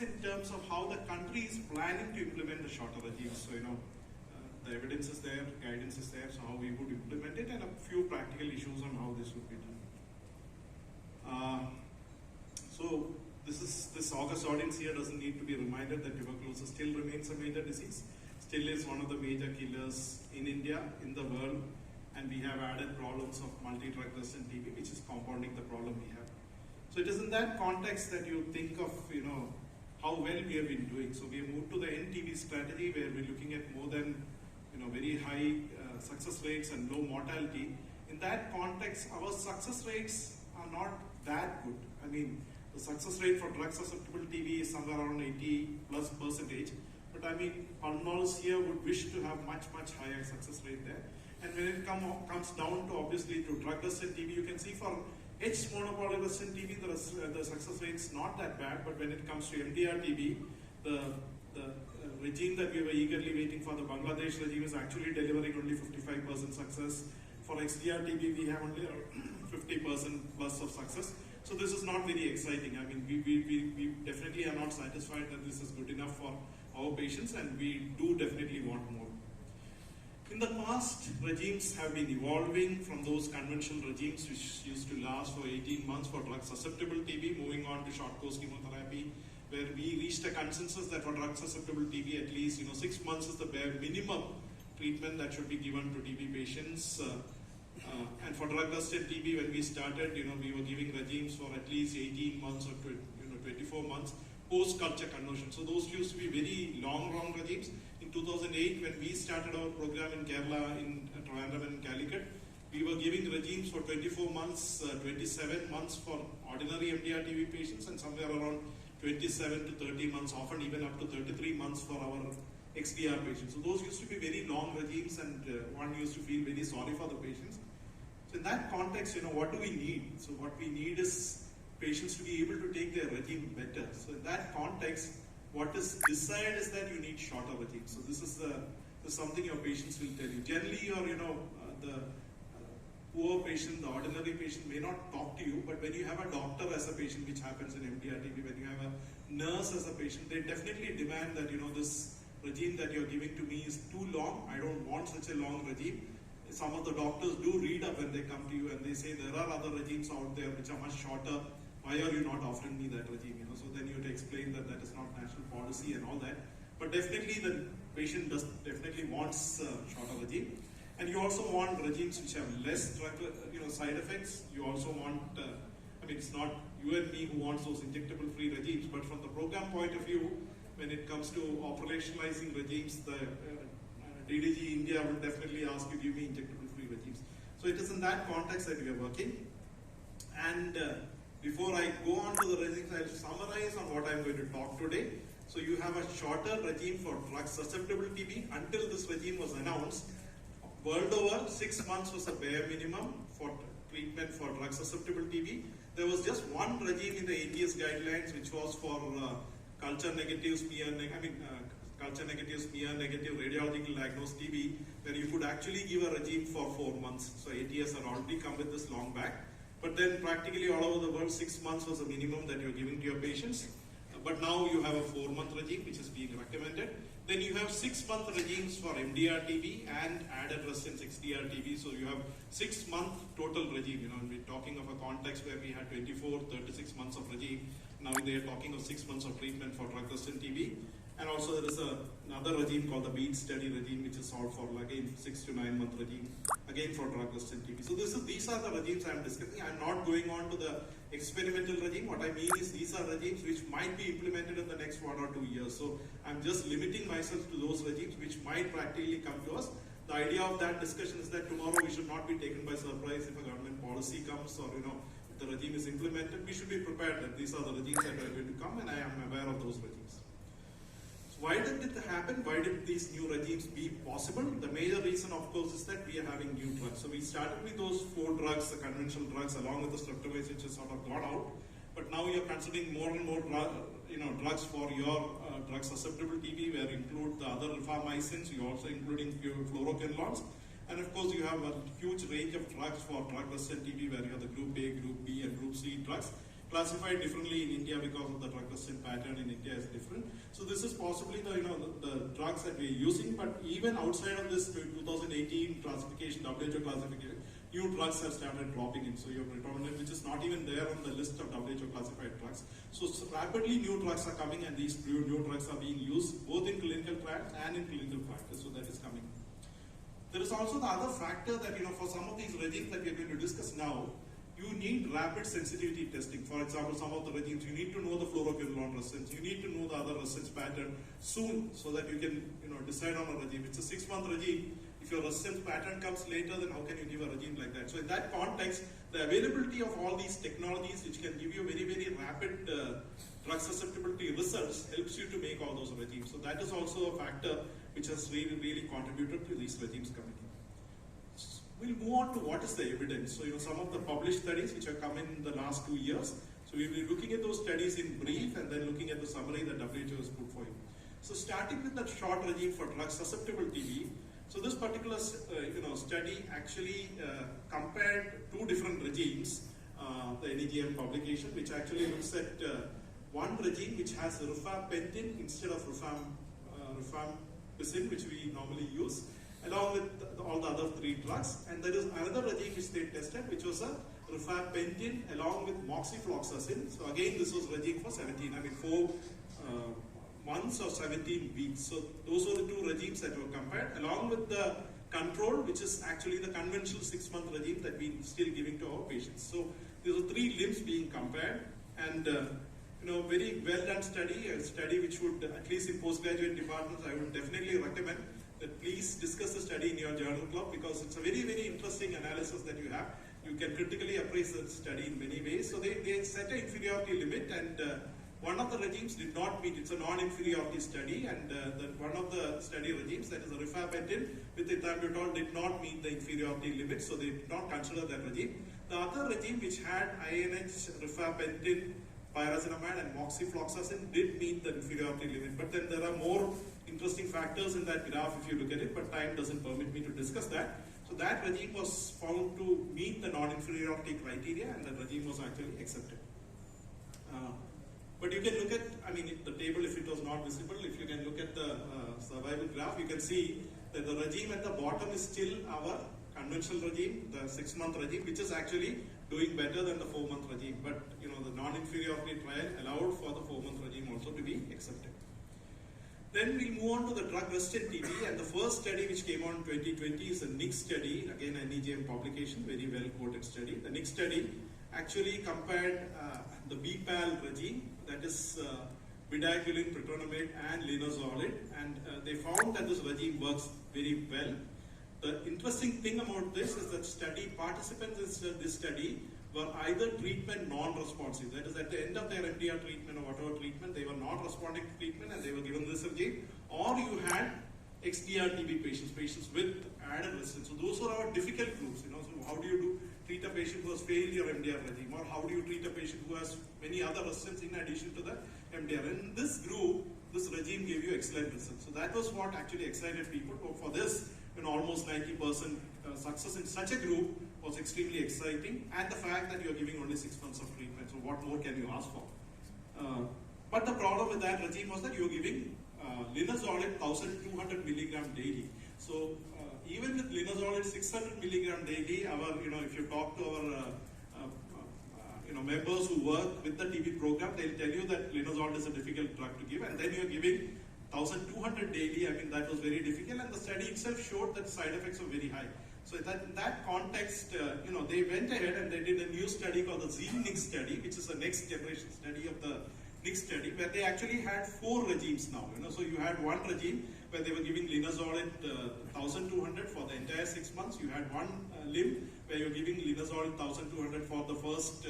in terms of how the country is planning to implement the shorter regimes. So, the evidence is there, guidance is there, so how we would implement it, and a few practical issues on how this would be done. So this August audience here doesn't need to be reminded that tuberculosis still remains a major disease, still is one of the major killers in India, in the world, and we have added problems of multi-drug resistant TB, which is compounding the problem we have. So it is in that context that you think of, how well we have been doing. So we have moved to the NTB strategy where we're looking at more than, very high success rates and low mortality. In that context, our success rates are not that good. I mean, the success rate for drug susceptible TB is somewhere around 80+%. But I mean, pulmonologists here would wish to have much higher success rate there. And when it comes down to obviously to drug resistant TB, you can see for H monopoly resistant TB, the success rate is not that bad. But when it comes to MDR TB, the regime that we were eagerly waiting for, the Bangladesh regime, is actually delivering only 55% success. For XDR TB, we have only 50% plus of success. So this is not very exciting. I mean, we definitely are not satisfied that this is good enough for our patients, and we do definitely want more. In the past, regimes have been evolving from those conventional regimes which used to last for 18 months for drug susceptible TB, moving on to short course chemotherapy, where we reached a consensus that for drug susceptible TB, at least 6 months is the bare minimum treatment that should be given to TB patients. And for drug resistant TB, when we started, we were giving regimes for at least 18 months or 24 months post-culture conversion. So those used to be very long regimes. In 2008, when we started our program in Kerala, in Trivandrum and Calicut, we were giving regimes for 24 months, 27 months for ordinary MDR TB patients, and somewhere around 27 to 30 months, often even up to 33 months for our XDR patients. So those used to be very long regimes, and one used to feel very sorry for the patients. So in that context, what do we need? So what we need is patients to be able to take their regime better. So in that context, what is desired is that you need shorter regimes. So this is something your patients will tell you. Generally, the poor patient, the ordinary patient may not talk to you, but when you have a doctor as a patient, which happens in MDR TB, when you have a nurse as a patient, they definitely demand that, this regime that you're giving to me is too long. I don't want such a long regime. Some of the doctors do read up when they come to you and they say there are other regimes out there which are much shorter. Why are you not offering me that regime? So then you have to explain that that is not national policy and all that. But definitely the patient definitely wants shorter regime. And you also want regimes which have less drug, side effects. You also want, it's not you and me who wants those injectable-free regimes, but from the program point of view, when it comes to operationalizing regimes, the DDG India will definitely ask you to give me injectable-free regimes. So it is in that context that we are working. And before I go on to the regimes, I'll summarize on what I'm going to talk today. So you have a shorter regime for drug susceptible TB. Until this regime was announced, world over, 6 months was a bare minimum for treatment for drug susceptible TB. There was just one regime in the ATS guidelines, which was for culture negative, smear negative radiological diagnosed TB, where you could actually give a regime for 4 months. So ATS had already come with this long back. But then practically all over the world, 6 months was the minimum that you're giving to your patients. But now you have a 4-month regime, which is being recommended. Then you have 6-month regimes for MDR TB and added resistance XDR TB. So you have 6-month total regime. We're talking of a context where we had 24, 36 months of regime. Now they are talking of 6 months of treatment for drug resistant TB. And also there is another regime called the bead study regime, which is all for again 6 to 9 month regime, again for drug resistant TB. So these are the regimes I'm discussing. I'm not going on to the experimental regime. What I mean is these are regimes which might be implemented in the next 1 or 2 years. So I'm just limiting myself to those regimes which might practically come to us. The idea of that discussion is that tomorrow we should not be taken by surprise if a government policy comes, or if the regime is implemented. We should be prepared that these are the regimes that are going to come, and I am aware of those regimes. Why did it happen? Why did these new regimes be possible? The major reason, of course, is that we are having new drugs. So we started with those 4 drugs, the conventional drugs, along with the streptomycin, which has sort of gone out. But now you're considering more and more drugs for your drug susceptible TB, where you include the other rifamycins. You're also including fluoroquinolones. And of course, you have a huge range of drugs for drug resistant TB, where you have the group A, group B, and group C drugs. It classified differently in India because of the drug resistant pattern in India is different. So this is possibly the drugs that we are using, but even outside of this 2018 classification, WHO classification, new drugs have started dropping in. So you have ritonavir, which is not even there on the list of WHO classified drugs. So rapidly new drugs are coming, and these new drugs are being used both in clinical trials and in clinical practice. So that is coming. There is also the other factor that, for some of these regimes that we are going to discuss now, you need rapid sensitivity testing. For example, some of the regimes, you need to know the fluoroquinolone resistance, you need to know the other resistance pattern soon so that you can decide on a regime. It's a 6-month regime. If your resistance pattern comes later, then how can you give a regime like that? So in that context, the availability of all these technologies which can give you very, very rapid drug susceptibility results helps you to make all those regimes. So that is also a factor which has really, really contributed to these regimes coming in. We'll move on to what is the evidence. So some of the published studies which have come in the last 2 years. So we'll be looking at those studies in brief and then looking at the summary that WHO has put for you. So starting with the short regime for drug susceptible TB. So this particular study actually compared 2 different regimes, the NEJM publication, which actually looks at one regime which has rifampicin instead of rifampicin, which we normally use, along with all the other 3 drugs. And there is another regime which they tested, which was a rifampicin along with moxifloxacin. So again, this was regime for 4 months or 17 weeks. So those were the 2 regimes that were compared, along with the control, which is actually the conventional 6-month regime that we're still giving to our patients. So these are 3 limbs being compared, and very well done study, a study which would, at least in postgraduate departments, I would definitely recommend that please discuss the study in your journal club, because it's a very, very interesting analysis that you have. You can critically appraise the study in many ways. So they set an inferiority limit, and one of the regimes did not meet. It's a non-inferiority study, and one of the study regimes, that is a rifampicin with ethambutol, did not meet the inferiority limit, so they did not consider that regime. The other regime, which had INH, rifampicin, pyrazinamide and moxifloxacin, did meet the inferiority limit. But then there are more interesting factors in that graph if you look at it, but time doesn't permit me to discuss that. So that regime was found to meet the non-inferiority criteria, and that regime was actually accepted. But you can look at, the table, if it was not visible, if you can look at the survival graph, you can see that the regime at the bottom is still our conventional regime, the 6-month regime, which is actually doing better than the 4-month regime. But the non-inferiority trial allowed for the 4-month regime also to be accepted. Then we'll move on to the drug resistant TB, and the first study which came on in 2020 is a NIC study, again an NEJM publication, very well quoted study. The NIC study actually compared the BPAL regime, that is bedaquiline, ritonavir and linezolid, and they found that this regime works very well. The interesting thing about this is that study participants in this study were either treatment non-responsive, that is at the end of their MDR treatment or whatever treatment, they were not responding to treatment and they were given this regime, or you had XDR TB patients with added resistance. So those were our difficult groups, so how do you treat a patient who has failed your MDR regime, or how do you treat a patient who has many other resistance in addition to the MDR? In this group, this regime gave you excellent results. So that was what actually excited people. For this, almost 90% success in such a group was extremely exciting, and the fact that you are giving only 6 months of treatment. So what more can you ask for? But the problem with that regime was that you were giving linezolid 1200 milligram daily. So even with linezolid 600 milligram daily, if you talk to our members who work with the TB program, they'll tell you that linezolid is a difficult drug to give, and then you're giving 1200 daily. That was very difficult, and the study itself showed that side effects were very high. So in that context, they went ahead and they did a new study called the Z-NIC study, which is the next generation study of the NIC study, where they actually had 4 regimes now. So you had one regime where they were giving linezolid 1200 for the entire 6 months. You had one limb where you're giving linezolid 1200 for the first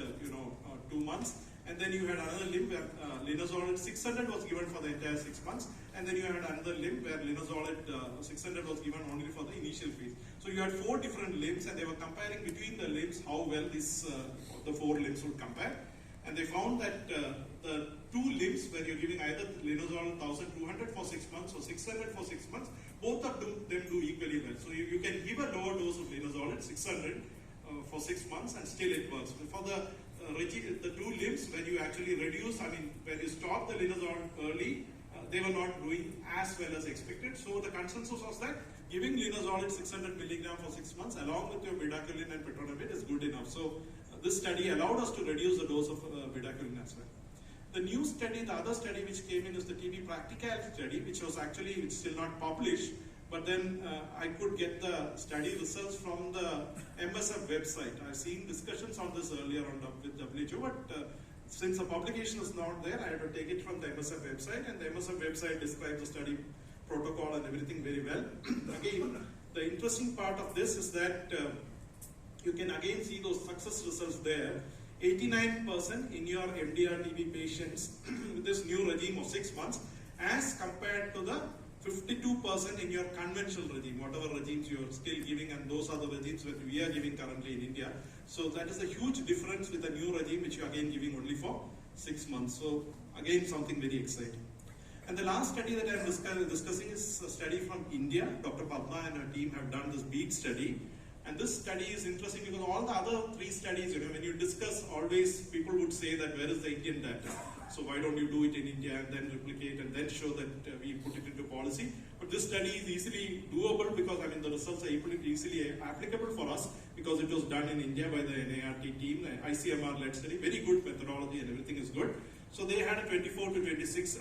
2 months. And then you had another limb where linezolid 600 was given for the entire 6 months. And then you had another limb where linezolid 600 was given only for the initial phase. So you had 4 different limbs, and they were comparing between the limbs how well the 4 limbs would compare. And they found that the 2 limbs where you're giving either linezolid 1200 for 6 months or 600 for 6 months, both of them do equally well. So you can give a lower dose of linezolid 600 for 6 months, and still it works. For the the two limbs, when you actually reduce, when you stop the linezolid early, they were not doing as well as expected. So the consensus was that giving linezolid 600 milligram for 6 months along with your bedaquiline and petrodomid is good enough. So this study allowed us to reduce the dose of bedaquiline as well. The new study, the other study which came in is the TB practicality study, which is still not published. But then I could get the study results from the MSF website. I've seen discussions on this earlier on with WHO, but since the publication is not there, I had to take it from the MSF website, and the MSF website describes the study protocol and everything very well. Again, the interesting part of this is that you can again see those success results there. 89% in your MDR TB patients with this new regime of 6 months, as compared to the 52% in your conventional regime, whatever regimes you are still giving, and those are the regimes that we are giving currently in India. So that is a huge difference with the new regime, which you are again giving only for 6 months. So again, something very exciting. And the last study that I am discussing is a study from India. Dr. Padma and her team have done this BEAT study. And this study is interesting because all the other 3 studies, when you discuss, always people would say that where is the Indian data? So why don't you do it in India and then replicate and then show that we put it into policy? But this study is easily doable because the results are easily applicable for us because it was done in India by the NART team, the ICMR-led study, very good methodology and everything is good. So they had a 36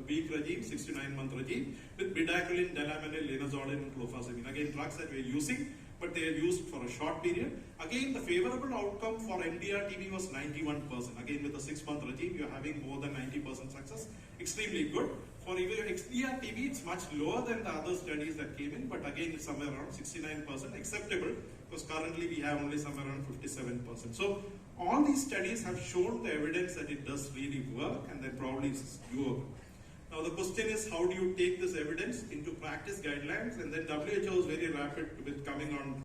week regime, 6 to 9 month regime with bedaquiline, delamanil, linezolid and clofazimine. Again, drugs that we are using, but they are used for a short period. Again, the favorable outcome for MDR TB was 91%. Again, with a 6 month regime, you are having more than 90% success. Extremely good. For XDR TB, it's much lower than the other studies that came in, but again, it's somewhere around 69%, acceptable, because currently we have only somewhere around 57%. So all these studies have shown the evidence that it does really work, and then probably it's doable. Now the question is, how do you take this evidence into practice guidelines? And then WHO is very rapid with coming on